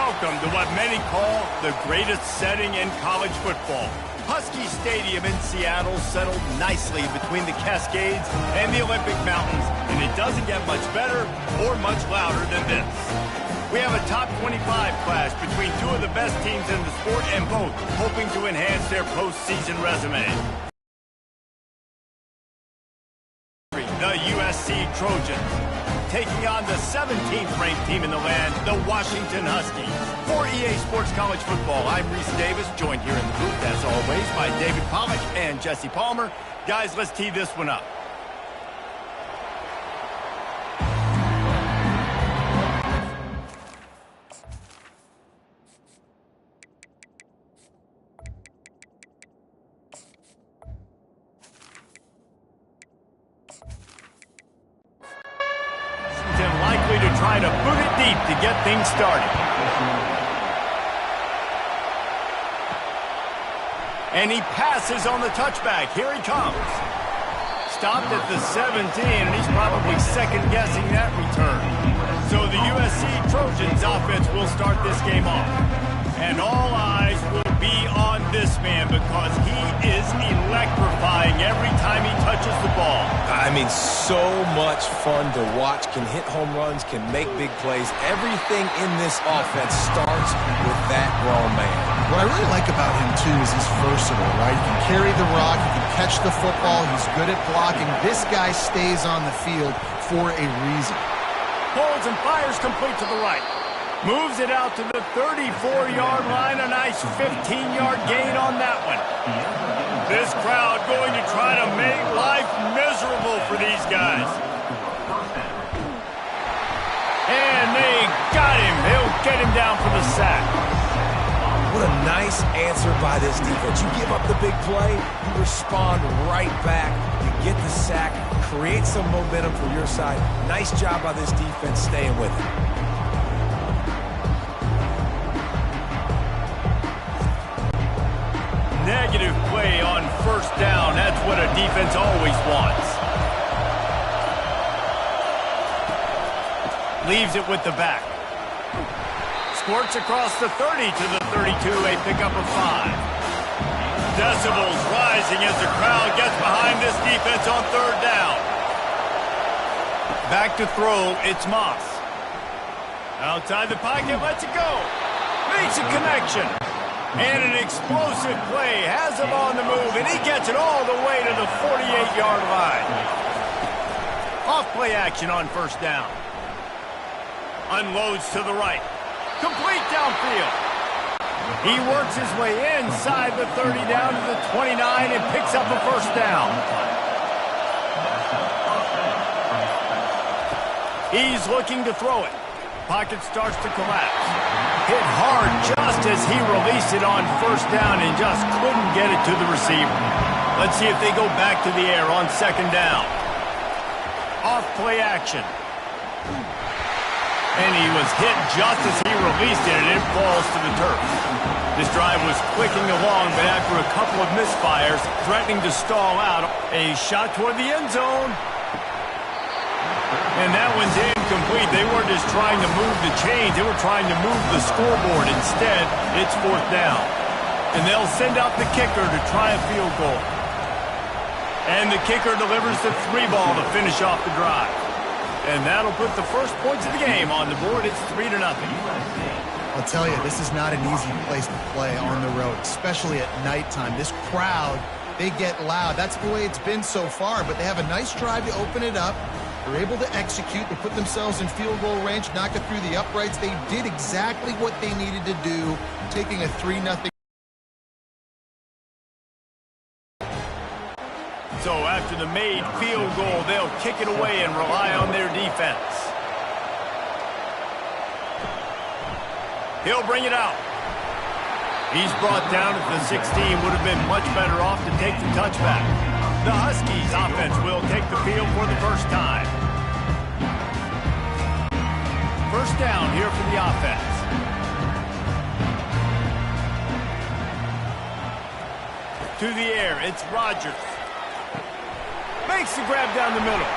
Welcome to what many call the greatest setting in college football. Husky Stadium in Seattle settled nicely between the Cascades and the Olympic Mountains, and it doesn't get much better or much louder than this. We have a top 25 clash between two of the best teams in the sport, and both hoping to enhance their postseason resume. The USC Trojans taking on the 17th ranked team in the land, the Washington Huskies. For EA Sports College Football, I'm Reese Davis, joined here in the booth, as always, by David Pollack and Jesse Palmer. Guys, let's tee this one up. Likely to try to boot it deep to get things started. And he passes on the touchback. Here he comes. Stopped at the 17, and he's probably second-guessing that return. So the USC Trojans offense will start this game off. And all eyes will be on this man because he is electrifying every time he touches the ball. I mean, so much fun to watch. Can hit home runs, can make big plays. Everything in this offense starts with that grown man. What I really like about him, too, is he's versatile, right? He can carry the rock, he can catch the football, he's good at blocking. This guy stays on the field for a reason. Holds and fires complete to the right. Moves it out to the 34-yard line. A nice 15-yard gain on that one. This crowd going to try to make life miserable for these guys. And they got him. He'll get him down for the sack. What a nice answer by this defense. You give up the big play, you respond right back. You get the sack, create some momentum for your side. Nice job by this defense staying with it. Negative play on first down. That's what a defense always wants. Leaves it with the back. Squirts across the 30 to the 32, a pickup of 5. Decibels rising as the crowd gets behind this defense on third down. Back to throw, it's Moss. Outside the pocket, lets it go. Makes a connection. And an explosive play, has him on the move, and he gets it all the way to the 48-yard line. Off play action on first down. Unloads to the right. Complete downfield. He works his way inside the 30 down to the 29 and picks up a first down. He's looking to throw it. Pocket starts to collapse. Hit hard just as he released it on first down and just couldn't get it to the receiver. Let's see if they go back to the air on second down. Off play action. And he was hit just as he released it, and it falls to the turf. This drive was clicking along, but after a couple of misfires, threatening to stall out, a shot toward the end zone. And that one's incomplete. They weren't just trying to move the chains. They were trying to move the scoreboard. Instead, it's fourth down. And they'll send out the kicker to try a field goal. And the kicker delivers the 3 ball to finish off the drive. And that'll put the first points of the game on the board. It's 3-0. I'll tell you, this is not an easy place to play on the road, especially at nighttime. This crowd, they get loud. That's the way it's been so far, but they have a nice drive to open it up. They're able to execute. They put themselves in field goal range, knock it through the uprights. They did exactly what they needed to do, taking a 3-0. So after the made field goal, they'll kick it away and rely on their defense. He'll bring it out. He's brought down at the 16. Would have been much better off to take the touchback. The Huskies offense will take the field for the first time. First down here for the offense. To the air, it's Rodgers. Makes the grab down the middle.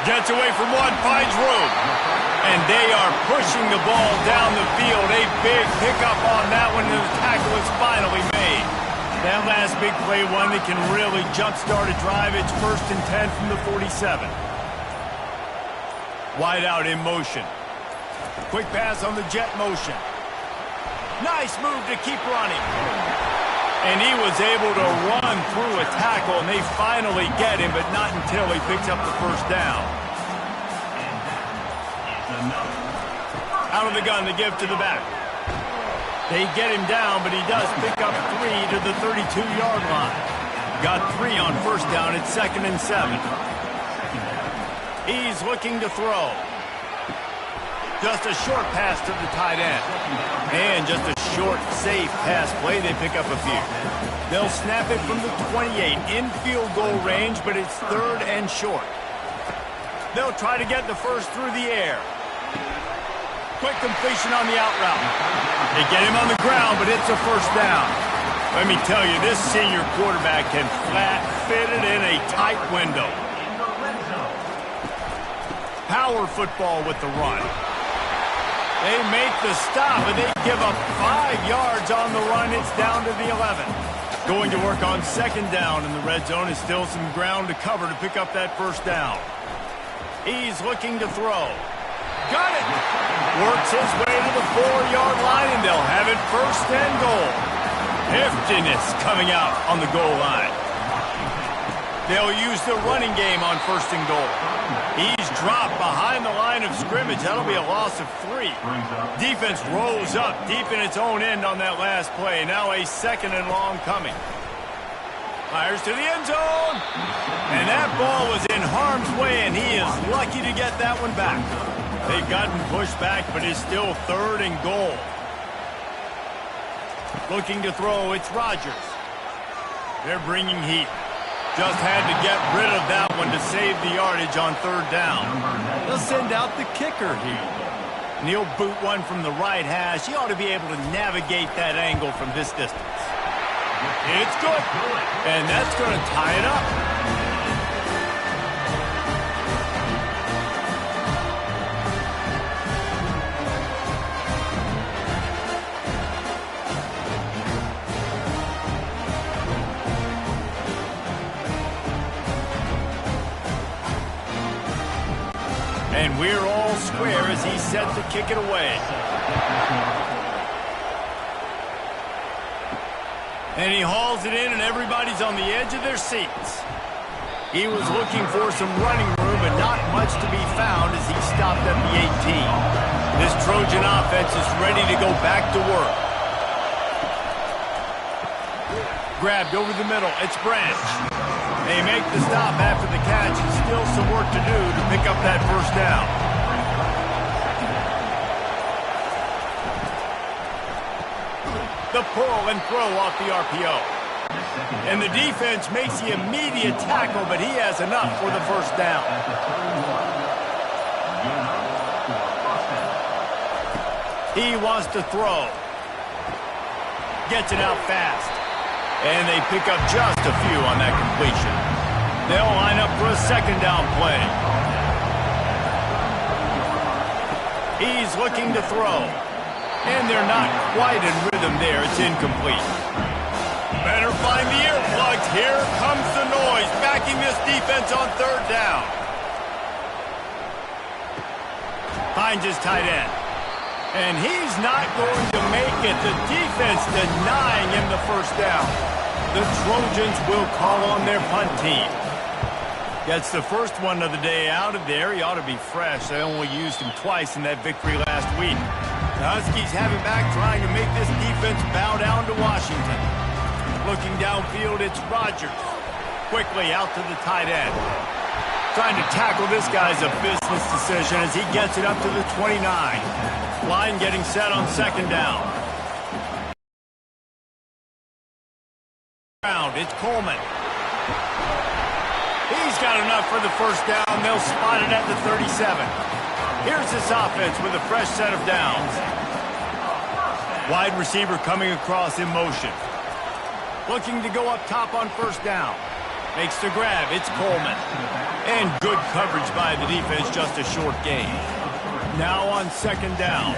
Gets away from one, finds room. And they are pushing the ball down the field. A big pickup on that one, and the tackle is finally made. That last big play, one that can really jumpstart a drive. It's 1st and 10 from the 47. Wide out in motion. Quick pass on the jet motion. Nice move to keep running. And he was able to run through a tackle, and they finally get him, but not until he picks up the first down. Out of the gun to give to the back. They get him down, but he does pick up 3 to the 32-yard line. Got 3 on first down. It's 2nd and 7. He's looking to throw. Just a short pass to the tight end. And just a short, safe pass play. They pick up a few. They'll snap it from the 28 in field goal range, but it's 3rd and short. They'll try to get the first through the air. Quick completion on the out route. They get him on the ground, but it's a first down. Let me tell you, this senior quarterback can flat fit it in a tight window. Power football with the run. They make the stop, and they give up 5 yards on the run. It's down to the 11. Going to work on 2nd down, and the red zone is still some ground to cover to pick up that first down. He's looking to throw. Got it. Works his way to the 4-yard line, and they'll have it 1st and goal. Heftiness coming out on the goal line. They'll use the running game on 1st and goal. He's dropped behind the line of scrimmage. That'll be a loss of 3. Defense rolls up deep in its own end on that last play. Now a 2nd and long coming. Fires to the end zone. And that ball was in harm's way, and he is lucky to get that one back. They've gotten pushed back, but it's still 3rd and goal. Looking to throw, it's Rodgers. They're bringing heat. Just had to get rid of that one to save the yardage on 3rd down. They'll send out the kicker here. And he'll boot one from the right hash. He ought to be able to navigate that angle from this distance. It's good. And that's going to tie it up. And we're all square as he's set to kick it away. And he hauls it in, and everybody's on the edge of their seats. He was looking for some running room, but not much to be found as he stopped at the 18. This Trojan offense is ready to go back to work. Grabbed over the middle. It's Branch. They make the stop after the catch, and still some work to do to pick up that first down. The pull and throw off the RPO. And the defense makes the immediate tackle, but he has enough for the first down. He wants to throw. Gets it out fast. And they pick up just a few on that completion. They'll line up for a 2nd down play. He's looking to throw. And they're not quite in rhythm there. It's incomplete. Better find the earplugs. Here comes the noise, backing this defense on 3rd down. Finds his tight end. And he's not going to make it. The defense denying him the first down. The Trojans will call on their punt team. Gets the first one of the day out of there. He ought to be fresh. They only used him twice in that victory last week. The Huskies have him back, trying to make this defense bow down to Washington. Looking downfield, it's Rodgers. Quickly out to the tight end. Trying to tackle this guy's a business decision as he gets it up to the 29. Line getting set on 2nd down. It's Coleman. He's got enough for the first down. They'll spot it at the 37. Here's this offense with a fresh set of downs. Wide receiver coming across in motion. Looking to go up top on 1st down. Makes the grab. It's Coleman. And good coverage by the defense, just a short gain. Now on second down.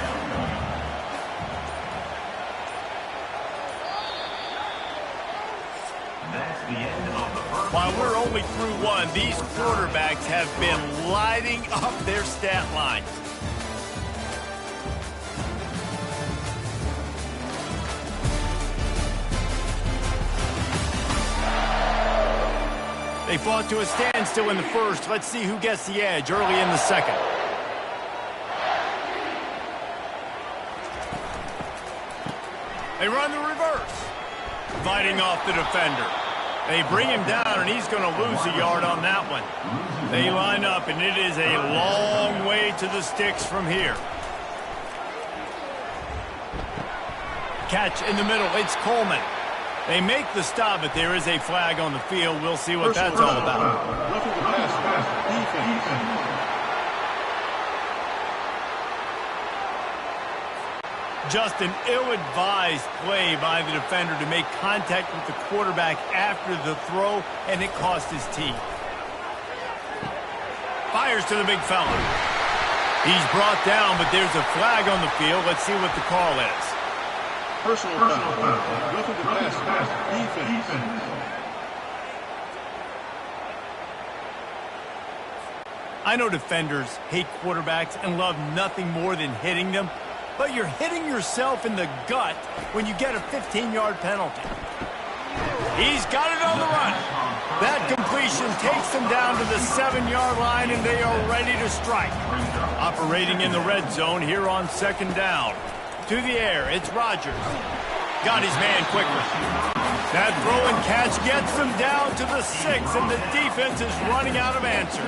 While we're only through one, these quarterbacks have been lighting up their stat lines. They fought to a standstill in the first. Let's see who gets the edge early in the second. They run the reverse. Fighting off the defender. They bring him down, and he's going to lose a yard on that one. They line up, and it is a long way to the sticks from here. Catch in the middle. It's Coleman. They make the stop, but there is a flag on the field. We'll see what that's all about. Just an ill-advised play by the defender to make contact with the quarterback after the throw, and it cost his team. Fires to the big fella. He's brought down, but there's a flag on the field. Let's see what the call is. Personal foul. Roughing the passer. Defense. I know defenders hate quarterbacks and love nothing more than hitting them, but you're hitting yourself in the gut when you get a 15-yard penalty. He's got it on the run. That completion takes them down to the 7-yard line, and they are ready to strike. Operating in the red zone here on second down. To the air, it's Rodgers. Got his man quickly. That throw and catch gets them down to the 6, and the defense is running out of answers.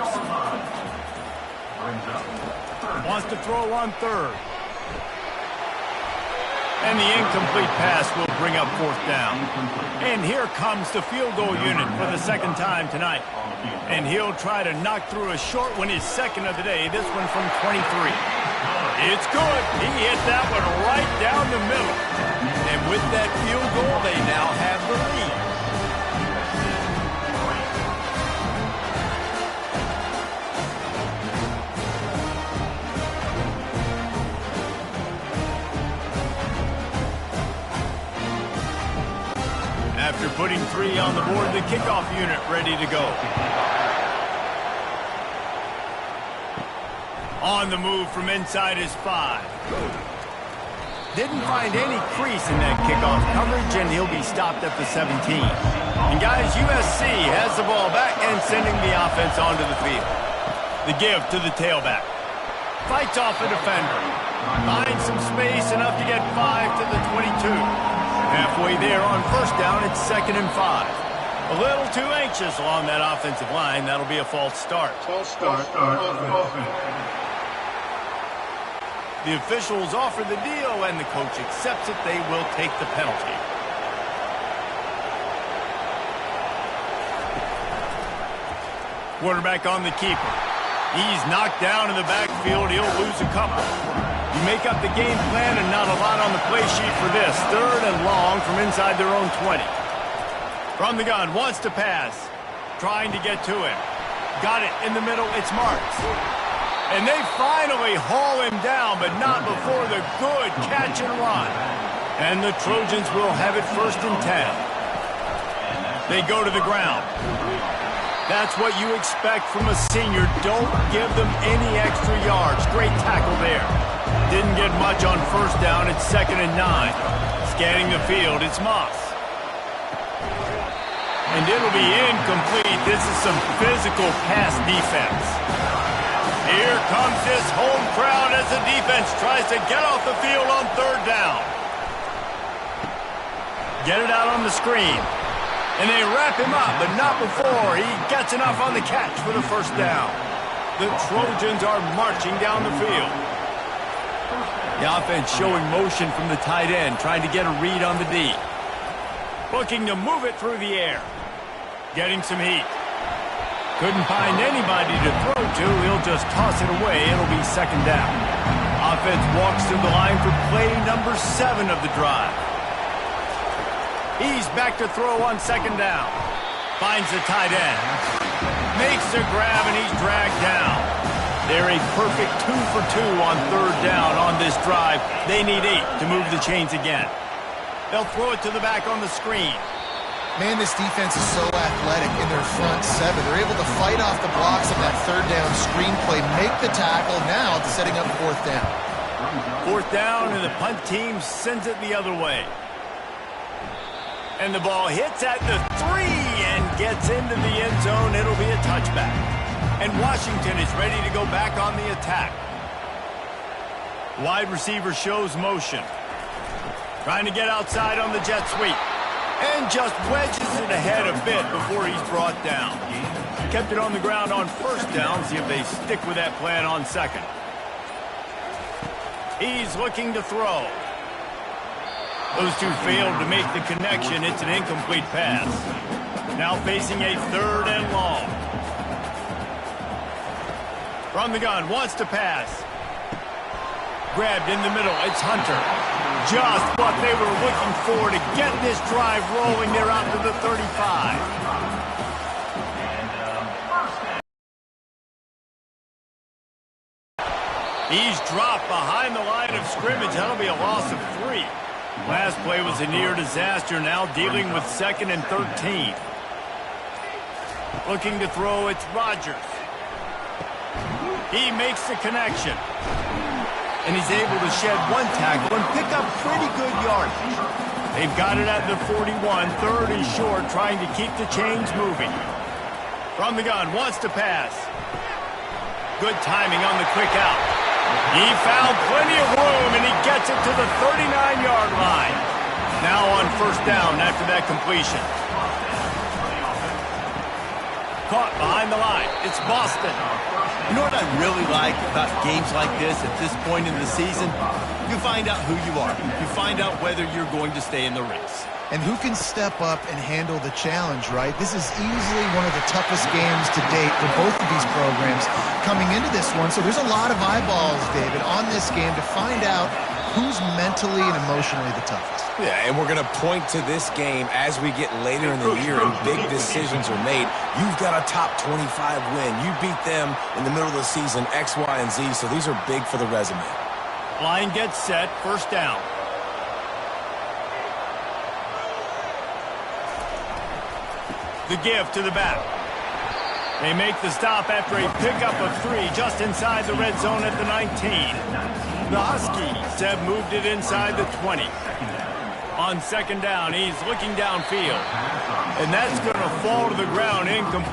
Wants to throw on third. And the incomplete pass will bring up fourth down. And here comes the field goal unit for the second time tonight. And he'll try to knock through a short one, his second of the day, this one from 23. It's good. He hit that one right down the middle. And with that field goal, they now have the lead. After putting 3 on the board, the kickoff unit ready to go. On the move from inside his 5. Didn't find any crease in that kickoff coverage, and he'll be stopped at the 17. And guys, USC has the ball back and sending the offense onto the field. The give to the tailback. Fights off a defender. Finds some space, enough to get 5 to the 22. Halfway there on first down, it's 2nd and 5. A little too anxious along that offensive line. That'll be a false start. False start. The officials offer the deal, and the coach accepts it. They will take the penalty. Quarterback on the keeper. He's knocked down in the backfield. He'll lose a couple. You make up the game plan and not a lot on the play sheet for this. 3rd and long from inside their own 20. From the gun, wants to pass. Trying to get to him. Got it in the middle. It's Marks. And they finally haul him down, but not before the good catch and run. And the Trojans will have it 1st and 10. They go to the ground. That's what you expect from a senior. Don't give them any extra yards. Great tackle there. Didn't get much on first down. It's 2nd and 9. Scanning the field, it's Moss. And it'll be incomplete. This is some physical pass defense. Here comes this home crowd as the defense tries to get off the field on 3rd down. Get it out on the screen. And they wrap him up, but not before he gets enough on the catch for the 1st down. The Trojans are marching down the field. The offense showing motion from the tight end, trying to get a read on the D. Looking to move it through the air. Getting some heat. Couldn't find anybody to throw to. He'll just toss it away. It'll be 2nd down. Offense walks to the line for play number 7 of the drive. He's back to throw on 2nd down. Finds the tight end. Makes the grab, and he's dragged down. They're a perfect 2 for 2 on third down on this drive. They need 8 to move the chains again. They'll throw it to the back on the screen. Man, this defense is so athletic in their front 7. They're able to fight off the blocks of that third down screen play, make the tackle. Now it's setting up fourth down. Fourth down, and the punt team sends it the other way. And the ball hits at the 3 and gets into the end zone. It'll be a touchback. And Washington is ready to go back on the attack. Wide receiver shows motion. Trying to get outside on the jet sweep. And just wedges it ahead a bit before he's brought down. Kept it on the ground on first down. See if they stick with that plan on second. He's looking to throw. Those two failed to make the connection. It's an incomplete pass. Now facing a third and long. From the gun, wants to pass. Grabbed in the middle. It's Hunter. Just what they were looking for to get this drive rolling. They're out to the 35. He's dropped behind the line of scrimmage. That'll be a loss of 3. Last play was a near disaster. Now dealing with 2nd and 13. Looking to throw, it's Rodgers. He makes the connection. And he's able to shed one tackle and pick up pretty good yardage. They've got it at the 41, 3rd and short, trying to keep the chains moving. From the gun, wants to pass. Good timing on the quick out. He found plenty of room, and he gets it to the 39-yard line. Now on first down after that completion. Caught behind the line. It's Boston. You know what I really like about games like this at this point in the season? You find out who you are. You find out whether you're going to stay in the race. And who can step up and handle the challenge, right? This is easily one of the toughest games to date for both of these programs coming into this one. So there's a lot of eyeballs, David, on this game to find out who's mentally and emotionally the toughest. Yeah, and we're going to point to this game as we get later in the year and big decisions are made. You've got a top 25 win. You beat them in the middle of the season, X, Y, and Z, so these are big for the resume. Line gets set, first down. The give to the back. They make the stop after a pickup of 3 just inside the red zone at the 19. The Huskies have moved it inside the 20. On second down, he's looking downfield. And that's going to fall to the ground incomplete.